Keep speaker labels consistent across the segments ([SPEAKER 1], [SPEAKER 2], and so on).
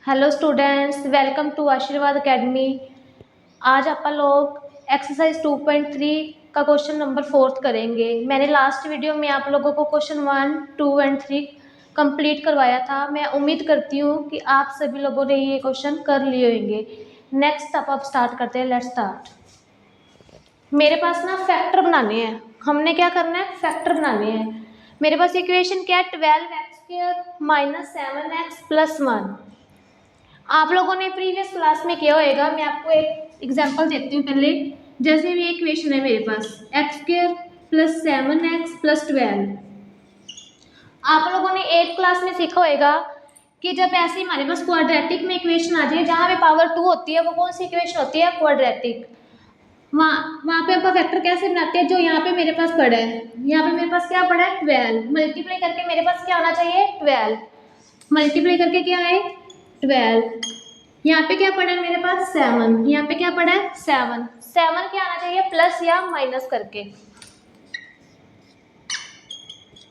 [SPEAKER 1] Hello students, welcome to आशीर्वाद academy. आज आप लोग एक्सरसाइज 2.3 का क्वेश्चन नंबर 4 करेंगे। मैंने लास्ट वीडियो में आप लोगों को क्वेश्चन 1, 2 एंड 3 कंप्लीट करवाया था। मैं उम्मीद करती हूँ कि आप सभी लोगों ने ये क्वेश्चन कर लिए होंगे। नेक्स्ट अब स्टार्ट करते हैं। Let's start. मेरे पास ना फैक्टर बनाने हैं। हमने क्या करना है? फैक्टर बनाने हैं। मेरे पास इक्वेशन क्या है? 12x² minus 7x plus 1। आप लोगों ने प्रीवियस क्लास में किया होगा। मैं आपको एक एग्जांपल देती हूँ पहले। जैसे भी इक्वेशन है मेरे पास x² प्लस 7x प्लस 12। आप लोगों ने 8th क्लास में सीखा होगा कि जब ऐसे हमारे पास क्वाड्रेटिक में इक्वेशन आ जाए जहाँ पे पावर 2 होती है, वो कौन सी इक्वेशन होती है? क्वाड्रेटिक। वहाँ पे आपका फैक्टर कैसे बनाते हैं? जो यहाँ पे मेरे पास पड़ा है, यहाँ पे मेरे पास क्या पड़ा है? 12 मल्टीप्लाई करके मेरे पास क्या आना चाहिए? 12 मल्टीप्लाई करके क्या है? 12। यहाँ पे क्या पड़ा है मेरे पास? 7। यहाँ पे क्या पड़ा है? 7। 7 क्या आना चाहिए? प्लस या माइनस करके।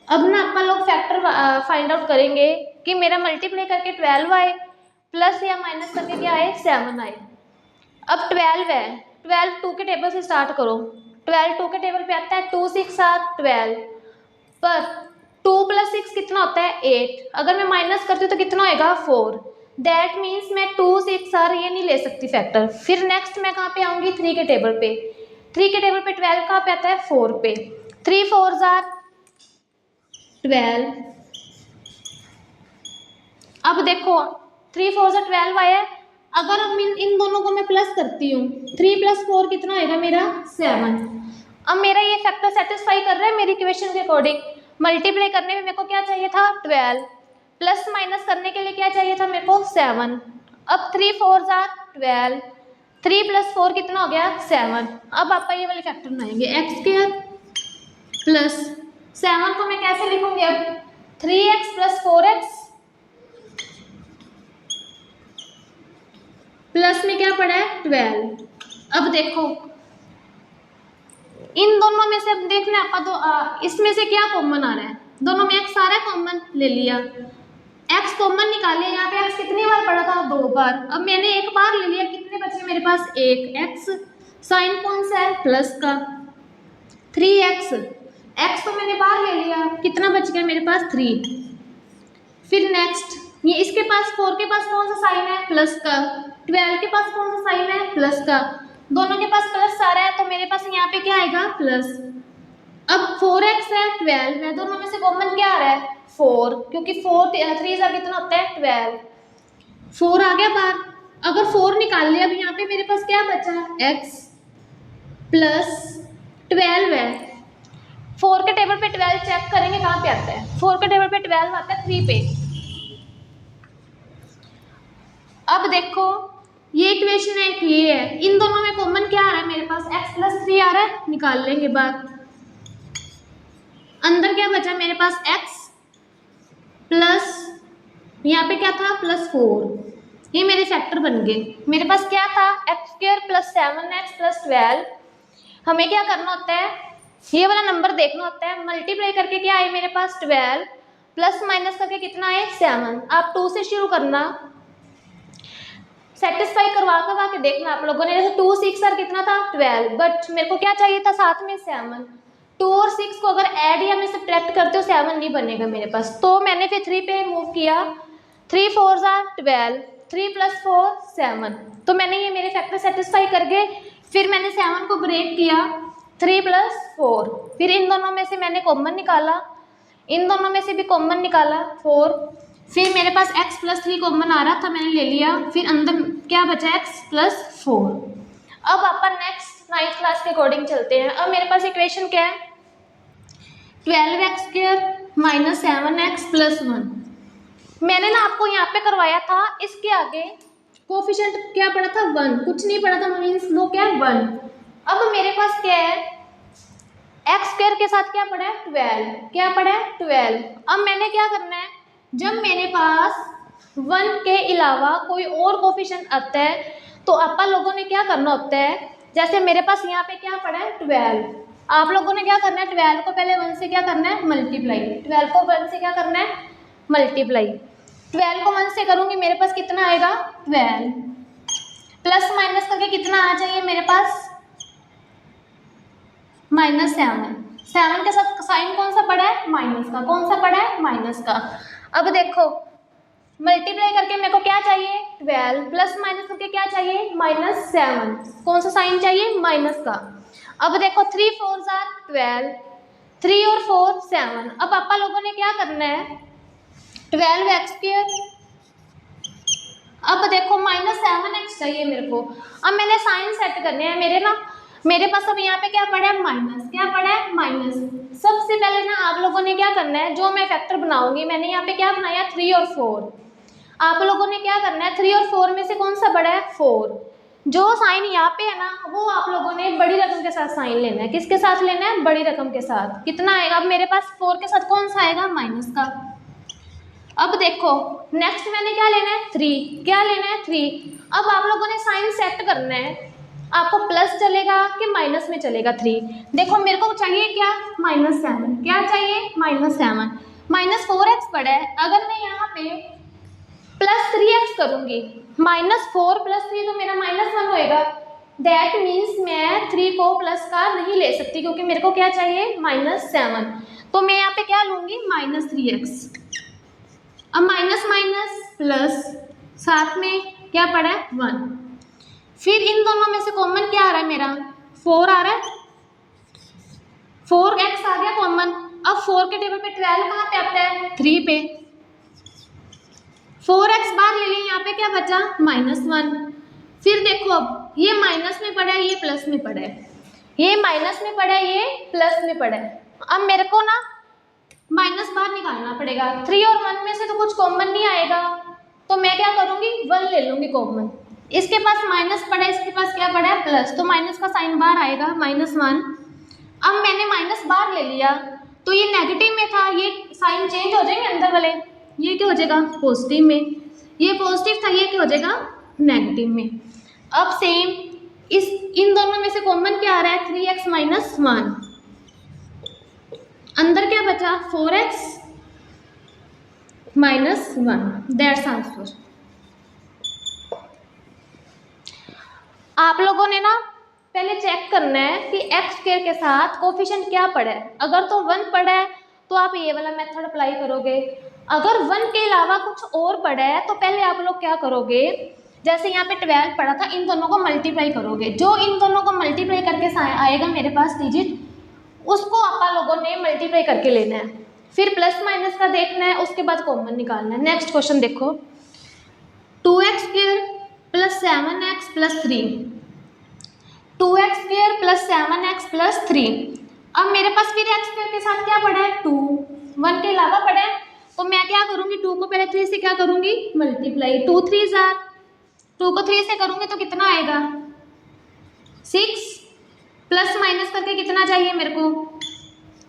[SPEAKER 1] अब ना अपन लोग फैक्टर फाइंड आउट करेंगे कि मेरा मल्टीप्लाई करके 12 आए प्लस या माइनस करके क्या आए? 7 आए। अब 12 है, 12 2 के टेबल से स्टार्ट करो। 12 2 के टेबल पे आता है 2 6 आर 12, पर 2 प्लस 6 कितना होता है? 8। अगर मैं माइनस करती हूँ तो कितना होएगा? 4। दैट मीन्स मैं 2 6 आर ये नहीं ले सकती फैक्टर। फिर नेक्स्ट मैं कहाँ पे आऊँगी? 3 के टेबल पे। 3 के टेबल पे 12 कहाँ पे आता है? 4 पे। 3 4 आर 12। अब देखो 3 4 से 12 आया। अगर अब इन दोनों को मैं प्लस करती हूँ, 3 प्लस 4 कितना आएगा मेरा? 7। अब मेरा ये फैक्टर सेटिस्फाई कर रहा है मेरी इक्वेशन के अकॉर्डिंग। मल्टीप्लाई करने में मेरे को क्या चाहिए था? 12। प्लस माइनस करने के लिए क्या चाहिए था मेरे को? 7। अब 3 4 आर 12, 3 प्लस 4 कितना हो गया? 7। अब आपका ये वाले फैक्टर बनाएंगे x² प्लस 7 को मैं कैसे लिखूंगी? अब 3x प्लस 4x प्लस में क्या पड़ा है? 12। अब देखो इन दोनों में से, अब देखना आपका तो इसमें से क्या कॉमन आ रहा है? दोनों में x सारा कॉमन ले लिया, x कॉमन निकाले। यहाँ पे x कितनी बार पड़ा था? 2 बार। अब मैंने एक बार ले लिया, कितने बचे मेरे पास? 1। x साइन कौन सा है? प्लस का। 3x, x तो मैंने बाहर ले लिया, कितना बच गया मेरे पास? 3। फिर नेक्स्ट ये इसके पास 4 के पास कौन सा साइन है? प्लस का। 12 के पास कौन सा साइन है? प्लस का। दोनों के पास प्लस आ रहा है तो मेरे पास यहाँ पे क्या आएगा? प्लस। अब 4x है, 12 है, दोनों में से कॉमन क्या आ रहा है? 4, क्योंकि 4 3 सा कितना होता है? 12। 4 आ गया बाहर। अगर 4 निकाल लिया, अब यहाँ पे मेरे पास क्या बचा? x प्लस 12 है। 4 के टेबल पे 12 चेक करेंगे कहाँ पे आता है? 4 के टेबल पे 12 आता है 3 पे। अब देखो ये इक्वेशन है, ये है, इन दोनों में कॉमन क्या आ रहा है मेरे पास? x प्लस 3 आ रहा है, निकाल लेंगे बात। अंदर क्या बचा मेरे पास? x प्लस यहाँ पे क्या था? प्लस 4। ये मेरे फैक्टर बन गए। मेरे पास क्या था? x² plus 7x plus 12। हमें क्या करना होता है? ये वाला नंबर देखना होता है। मल्टीप्लाई करके क्या आए मेरे पास? 12 प्लस माइनस करके कितना आए? 7। आप 2 से शुरू करना, सेटिस्फाई करवा के देखना आप लोगों ने। जैसे 2 6 और कितना था? 12, बट मेरे को क्या चाहिए था? साथ में 7। 2 और 6 को अगर ऐड या मैं सब्ट्रैक्ट करते हो 7 नहीं बनेगा मेरे पास, तो मैंने फिर 3 पे मूव किया। 3 4 12, 3 प्लस 4 7। तो मैंने ये मेरे फैक्टर सेटिस्फाई कर गए। फिर मैंने 7 को ब्रेक किया, 3 प्लस 4। फिर इन दोनों में से मैंने कॉमन निकाला, इन दोनों में से भी कॉमन निकाला 4। फिर मेरे पास x प्लस 3 कॉमन आ रहा था, मैंने ले लिया। फिर अंदर क्या बचा? x plus 4। अब अपन नेक्स्ट 9th क्लास के अकॉर्डिंग चलते हैं। अब मेरे पास इक्वेशन क्या है? 12x² minus 7x plus 1। मैंने ना आपको यहाँ पे करवाया था, इसके आगे कोफिशिएंट क्या पड़ा था? 1। कुछ नहीं पड़ा था, मीन्स वो क्या है? 1। अब मेरे पास क्या है? x² के साथ क्या पड़ा है? 12। क्या पड़ा है? 12। अब मैंने क्या करना है? जब मेरे पास 1 के अलावा कोई और कोफिशिएंट आता है तो अपन लोगों ने क्या करना होता है? जैसे मेरे पास यहाँ पे क्या पड़ा है? 12। आप लोगों ने क्या करना है? 12 को पहले 1 से क्या करना है? मल्टीप्लाई। 12 को 1 से क्या करना है? मल्टीप्लाई। 12 को 1 से करूँगी मेरे पास कितना आएगा 12, प्लस माइनस करके कितना आ जाइए मेरे पास -7। 7 के साथ साइन कौन सा पड़ा है माइनस का, कौन सा पड़ा है माइनस का। अब देखो मल्टीप्लाई करके मेरे को क्या चाहिए 12, प्लस माइनस करके क्या चाहिए -7, कौन सा साइन चाहिए माइनस का। अब देखो 3 4 12, 3 और 4 7। अब पापा लोगों ने क्या करना है 12x²। अब देखो -7x चाहिए मेरे को। अब मैंने साइन सेट करने हैं मेरे पास अब यहाँ पे क्या पड़ा है माइनस, क्या पड़ा है माइनस। सबसे पहले ना आप लोगों ने क्या करना है, जो मैं फैक्टर बनाऊंगी, मैंने यहाँ पे क्या बनाया 3 और 4। आप लोगों ने क्या करना है 3 और 4 में से कौन सा बड़ा है 4। जो साइन यहाँ पे है ना वो आप लोगों ने बड़ी रकम के साथ साइन लेना है। किसके साथ लेना है बड़ी रकम के साथ। कितना आएगा अब मेरे पास 4 के साथ कौन सा आएगा माइनस का। अब देखो नेक्स्ट मैंने क्या लेना है 3, क्या लेना है 3। अब आप लोगों ने साइन सेट करना है, आपको प्लस चलेगा कि माइनस में चलेगा 3। देखो मेरे को चाहिए क्या -7, क्या चाहिए -7। -4x पड़ा है, अगर मैं यहाँ पे +3x करूँगी, -4 + 3 तो मेरा -1 होएगा। दैट मीन्स मैं 3 को प्लस का नहीं ले सकती क्योंकि मेरे को क्या चाहिए -7। तो मैं यहाँ पे क्या लूँगी -3x। अब माइनस माइनस प्लस, साथ में क्या पड़ा है 1। फिर इन दोनों में से कॉमन क्या आ रहा है मेरा 4 आ रहा है, 4x आ गया कॉमन। अब 4 के टेबल पे 12 कहाँ पे आता है 3 पे। 4x बाहर ले लिया, यहाँ पे क्या बचा -1। फिर देखो अब ये माइनस में पड़ा है, ये प्लस में पड़ा है, ये माइनस में पड़ा है, ये प्लस में पड़ा है। अब मेरे को ना माइनस बाहर निकालना पड़ेगा। 3 और 1 में से तो कुछ कॉमन नहीं आएगा, तो मैं क्या करूँगी 1 ले लूँगी कॉमन। इसके पास माइनस पड़ा है, इसके पास क्या पड़ा है प्लस, तो माइनस का साइन बाहर आएगा -1। अब मैंने माइनस बाहर ले लिया तो ये नेगेटिव में था, ये साइन चेंज हो जाएंगे अंदर वाले, ये क्या हो जाएगा पॉजिटिव में, ये पॉजिटिव था, ये क्या हो जाएगा नेगेटिव में। अब सेम इन दोनों में से कॉमन क्या आ रहा है 3x - 1। अंदर क्या बचा 4x - 1। That's answer. आप लोगों ने ना पहले चेक करना है कि x² के साथ कोफिशिएंट क्या पड़ा है। अगर तो 1 पड़ा है तो आप ये वाला मेथड अप्लाई करोगे। अगर 1 के अलावा कुछ और पड़ा है तो पहले आप लोग क्या करोगे, जैसे यहाँ पे 12 पड़ा था, इन दोनों को मल्टीप्लाई करोगे। जो इन दोनों को मल्टीप्लाई करके आएगा मेरे पास डिजिट, उसको आप लोगों ने मल्टीप्लाई करके लेना है। फिर प्लस माइनस का देखना है, उसके बाद कॉमन निकालना है। नेक्स्ट क्वेश्चन देखो 2x² + 7x + 3। 2x² + 7x + 3। अब मेरे पास फिर x² के साथ क्या पड़ा है 2, 1 के अलावा पड़ा है, तो मैं क्या करूँगी 2 को पहले 3 से क्या करूँगी मल्टीप्लाई। 2 3 जार, 2 को 3 से करूँगी तो कितना आएगा 6, प्लस माइनस करके कितना चाहिए मेरे को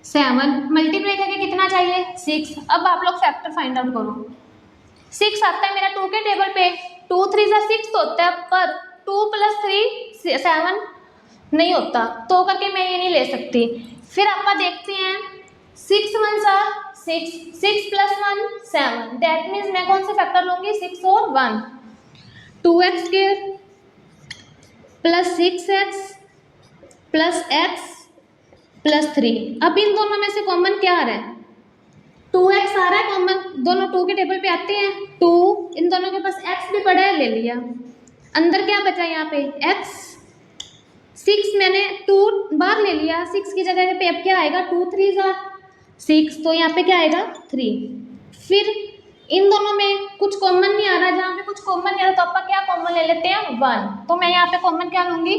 [SPEAKER 1] 7, मल्टीप्लाई करके कितना चाहिए 6। अब आप लोग फैक्टर फाइंड आउट करो। 6 आता है मेरा 2 के टेबल पे, 2 3 सा 6 तो होता है, पर 2 + 3 7 नहीं होता, तो करके मैं ये नहीं ले सकती। फिर आप देखते हैं 6 1 सा 6, 6 + 1 7। दैट मीन्स मैं कौन से फैक्टर लूँगी 6 और 1। 2x² + 6x + x + 3। अब इन दोनों में से कॉमन क्या आ रहा है 2x आ रहा है कॉमन, दोनों 2 के टेबल पे आते हैं 2, इन दोनों के पास x भी पड़ा है ले लिया। अंदर क्या बचा यहाँ पे x, 6 मैंने 2 बाहर ले लिया, 6 की जगह पे अब क्या आएगा 2 3 जार 6, तो यहाँ पे क्या आएगा 3। फिर इन दोनों में कुछ कॉमन नहीं आ रहा, जहाँ पे कुछ कॉमन नहीं आ रहा तो आप क्या कॉमन ले लेते हैं 1, तो मैं यहाँ पे कॉमन क्या लूँगी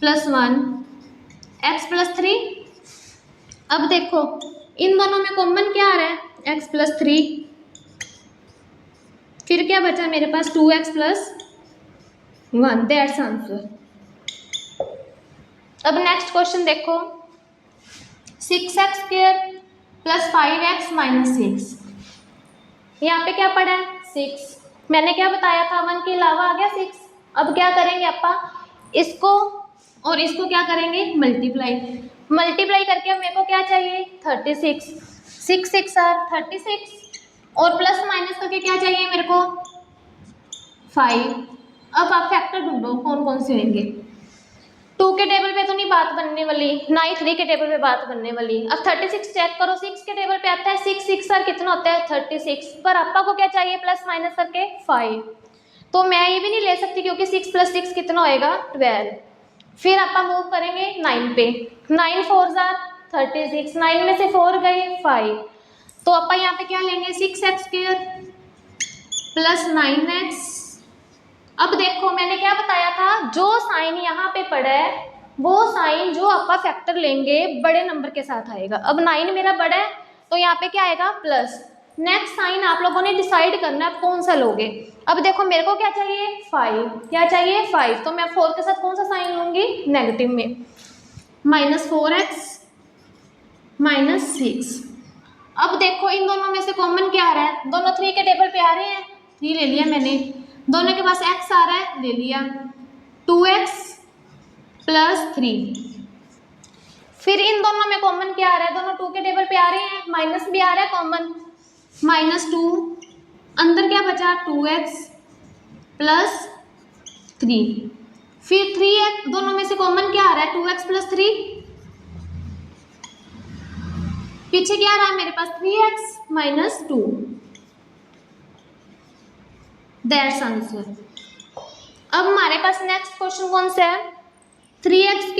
[SPEAKER 1] +1 x + 3। अब देखो इन दोनों में कॉमन क्या आ रहा है x + 3, फिर क्या बचा मेरे पास 2x + 1। That's answer. अब नेक्स्ट क्वेश्चन देखो 6x² + 5x - 6। यहाँ पे क्या पड़ा है 6, मैंने क्या बताया था 1 के अलावा आ गया 6। अब क्या करेंगे अपा इसको और इसको क्या करेंगे मल्टीप्लाई करके अब मेरे को क्या चाहिए 36, 6 6 आर 36, और प्लस माइनस करके क्या चाहिए मेरे को 5। अब आप फैक्टर ढूंढो कौन कौन से होंगे। 2 के टेबल पे तो नहीं बात बनने वाली, ना ही 3 के टेबल पे बात बनने वाली। अब 36 चेक करो, 6 के टेबल पे आता है 6, 6 सर कितना होता है 36, पर आपा को क्या चाहिए प्लस माइनस करके 5। तो मैं ये भी नहीं ले सकती क्योंकि 6 + 6 कितना होएगा 12। फिर आप मूव करेंगे 9 पे, 9 4 जार 36, 9 में से 4 गए 5। तो आप यहाँ पे क्या लेंगे 6x² प्लस 9x। अब देखो मैंने क्या बताया था, जो साइन यहाँ पे पड़ा है वो साइन जो आप फैक्टर लेंगे बड़े नंबर के साथ आएगा। अब 9 मेरा बड़ा है तो यहाँ पे क्या आएगा प्लस। नेक्स्ट साइन आप लोगों ने डिसाइड करना है कौन सा लोगे। अब देखो मेरे को क्या चाहिए 5, क्या चाहिए 5, तो मैं 4 के साथ कौन सा साइन लूंगी नेगेटिव में, -4x -6। अब देखो इन दोनों में से कॉमन क्या आ रहा है, दोनों 3 के टेबल पे आ रहे हैं, 3 ले लिया मैंने, दोनों के पास x आ रहा है ले लिया, 2x + 3। फिर इन दोनों में कॉमन क्या आ रहा है, दोनों 2 के टेबल पे आ रहे हैं, माइनस भी आ रहा है कॉमन, -2, अंदर क्या बचा 2x + 3। फिर 3x, दोनों में से कॉमन क्या आ रहा है 2x + 3, पीछे क्या आ रहा है मेरे पास 3x - 2। That's answer. अब हमारे पास नेक्स्ट क्वेश्चन कौन सा है, 3x²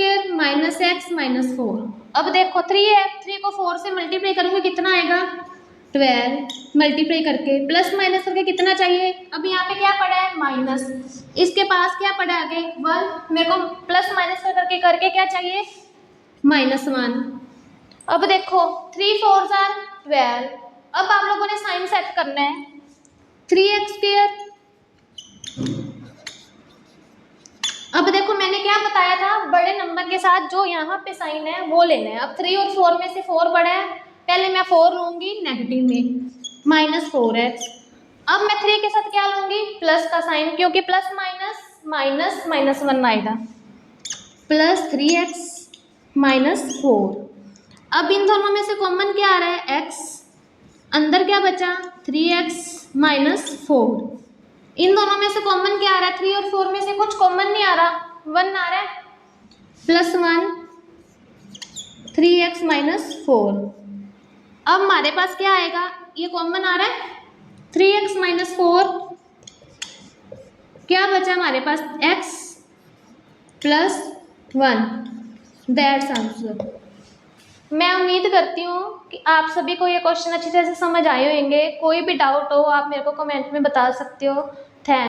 [SPEAKER 1] - x - 4। अब देखो 3 है, 3 को 4 से मल्टीप्लाई करूंगी कितना आएगा 12, मल्टीप्लाई करके प्लस माइनस करके कितना चाहिए। अब यहाँ पे क्या पड़ा है माइनस, इसके पास क्या पड़ा आगे 1, मेरे को प्लस माइनस करके क्या चाहिए -1। अब देखो 3 4 जार 12। अब आप लोगों ने साइन सेट करना है 3x²। अब देखो मैंने क्या बताया था, बड़े नंबर के साथ जो यहाँ पे साइन है वो लेना है। अब 3 और 4 में से 4 बड़ा है, पहले मैं 4 लूंगी नेगेटिव में -4x। अब मैं 3 के साथ क्या लूंगी प्लस का साइन, क्योंकि प्लस माइनस -1 आएगा, +3x - 4। अब इन दोनों में से कॉमन क्या आ रहा है x, अंदर क्या बचा 3x - 4। इन दोनों में से कॉमन क्या आ रहा है 3 और 4 में से कुछ कॉमन नहीं आ रहा, 1 आ रहा है, +1 3x - 4। अब हमारे पास क्या आएगा, ये कॉमन आ रहा है 3x - 4, क्या बचा हमारे पास x + 1। That's answer. मैं उम्मीद करती हूँ कि आप सभी को ये क्वेश्चन अच्छी तरह से समझ आए होंगे। कोई भी डाउट हो आप मेरे को कमेंट में बता सकते हो।